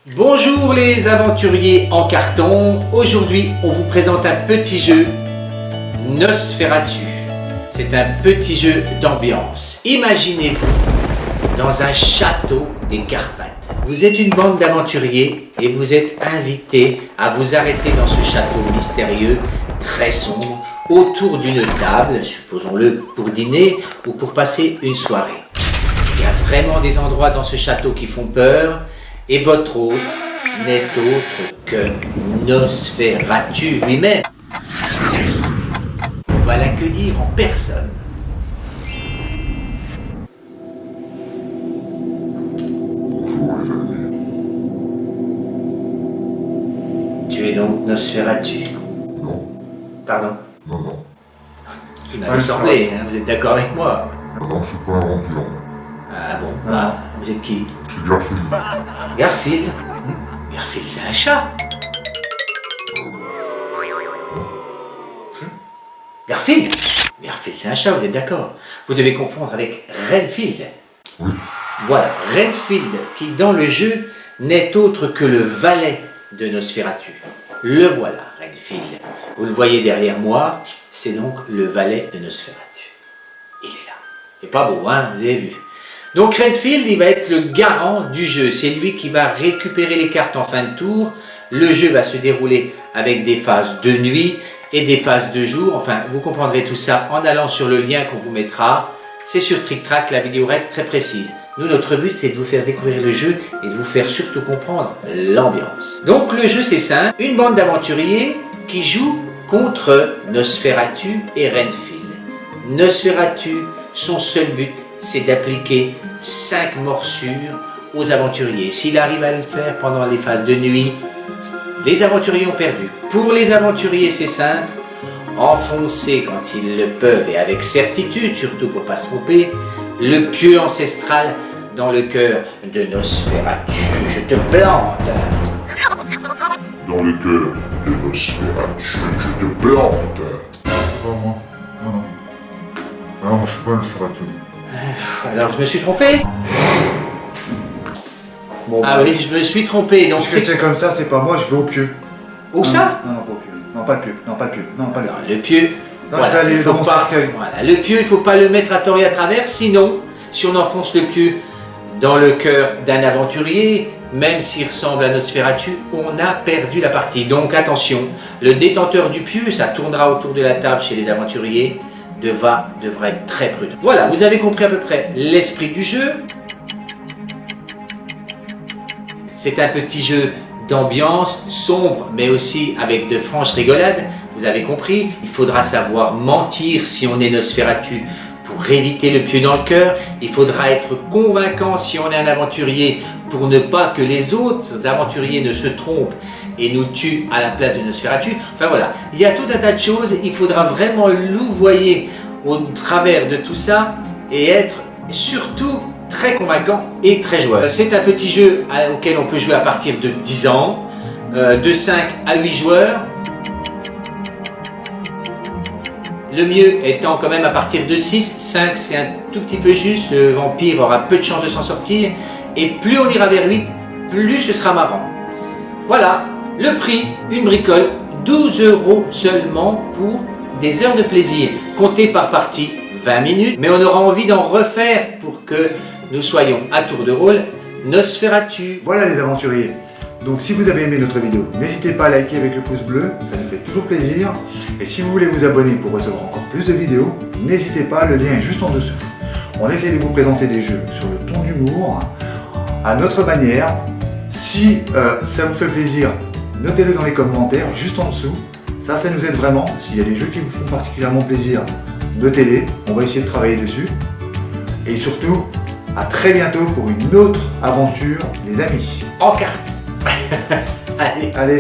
Bonjour les aventuriers en carton. Aujourd'hui, on vous présente un petit jeu Nosferatu. C'est un petit jeu d'ambiance. Imaginez-vous dans un château des Carpates. Vous êtes une bande d'aventuriers et vous êtes invités à vous arrêter dans ce château mystérieux, très sombre, autour d'une table, supposons-le pour dîner ou pour passer une soirée. Il y a vraiment des endroits dans ce château qui font peur. Et votre hôte n'est autre que Nosferatu lui-même. On va l'accueillir en personne. Bonjour les amis. Tu es donc Nosferatu. Non, Pardon. non. Vous m'avez semblé, hein, vous êtes d'accord avec moi? Non, je suis pas un vampire. Ah bon, bah, vous êtes qui? C'est Garfield. Garfield? Garfield, c'est un chat. Garfield? Garfield, c'est un chat, vous êtes d'accord? Vous devez confondre avec Renfield. Oui. Voilà, Renfield, qui dans le jeu n'est autre que le valet de Nosferatu. Le voilà, Renfield. Vous le voyez derrière moi, c'est donc le valet de Nosferatu. Il est là. Il est pas beau, hein, vous avez vu. Donc Renfield, il va être le garant du jeu. C'est lui qui va récupérer les cartes en fin de tour. Le jeu va se dérouler avec des phases de nuit et des phases de jour. Enfin, vous comprendrez tout ça en allant sur le lien qu'on vous mettra. C'est sur Trick Track, la vidéo va être très précise. Nous, notre but, c'est de vous faire découvrir le jeu et de vous faire surtout comprendre l'ambiance. Donc le jeu, c'est simple. Une bande d'aventuriers qui joue contre Nosferatu et Renfield. Nosferatu, son seul but, c'est d'appliquer 5 morsures aux aventuriers. S'il arrive à le faire pendant les phases de nuit, les aventuriers ont perdu. Pour les aventuriers, c'est simple. Enfoncer quand ils le peuvent et avec certitude, surtout pour ne pas se tromper, le pieu ancestral dans le cœur de Nosferatu. Je te plante. Dans le cœur de Nosferatu, je te plante. C'est pas moi. Non. Non, moi je suis pas Nosferatu. Alors, je me suis trompé? Bon, Ah oui, je me suis trompé. Donc puisque c'est comme ça, c'est pas moi, je vais au pieu. Où ça? Non, pas au pieu. Non, pas le pieu. Non, pas le pieu. Non, pas le Alors, pieu. le pieu. Non, je vais aller il faut dans mon pas- cercueil. Voilà, le pieu, il ne faut pas le mettre à tort et à travers, sinon, si on enfonce le pieu dans le cœur d'un aventurier, même s'il ressemble à Nosferatu, on a perdu la partie. Donc attention, le détenteur du pieu, ça tournera autour de la table chez les aventuriers, devra être très prudent. Voilà, vous avez compris à peu près l'esprit du jeu. C'est un petit jeu d'ambiance sombre, mais aussi avec de franches rigolades. Vous avez compris, il faudra savoir mentir si on est Nosferatu pour éviter le pieu dans le cœur. Il faudra être convaincant si on est un aventurier pour ne pas que les autres aventuriers ne se trompent et nous tuent à la place de Nosferatu. Enfin voilà, il y a tout un tas de choses. Il faudra vraiment louvoyer au travers de tout ça et être surtout très convaincant et très joueur. C'est un petit jeu auquel on peut jouer à partir de 10 ans, de 5 à 8 joueurs. Le mieux étant quand même à partir de 6, 5 c'est un tout petit peu juste, le vampire aura peu de chances de s'en sortir, et plus on ira vers 8, plus ce sera marrant. Voilà, le prix, une bricole, 12 € seulement pour des heures de plaisir, comptez par partie 20 minutes, mais on aura envie d'en refaire pour que nous soyons à tour de rôle Nosferatu. Voilà les aventuriers. Donc si vous avez aimé notre vidéo, n'hésitez pas à liker avec le pouce bleu, ça nous fait toujours plaisir. Et si vous voulez vous abonner pour recevoir encore plus de vidéos, n'hésitez pas, le lien est juste en dessous. On essaie de vous présenter des jeux sur le ton d'humour, à notre manière. Si ça vous fait plaisir, notez-le dans les commentaires, juste en dessous. Ça nous aide vraiment. S'il y a des jeux qui vous font particulièrement plaisir, notez-les, on va essayer de travailler dessus. Et surtout, à très bientôt pour une autre aventure, les amis. En carte. Allez. Allez.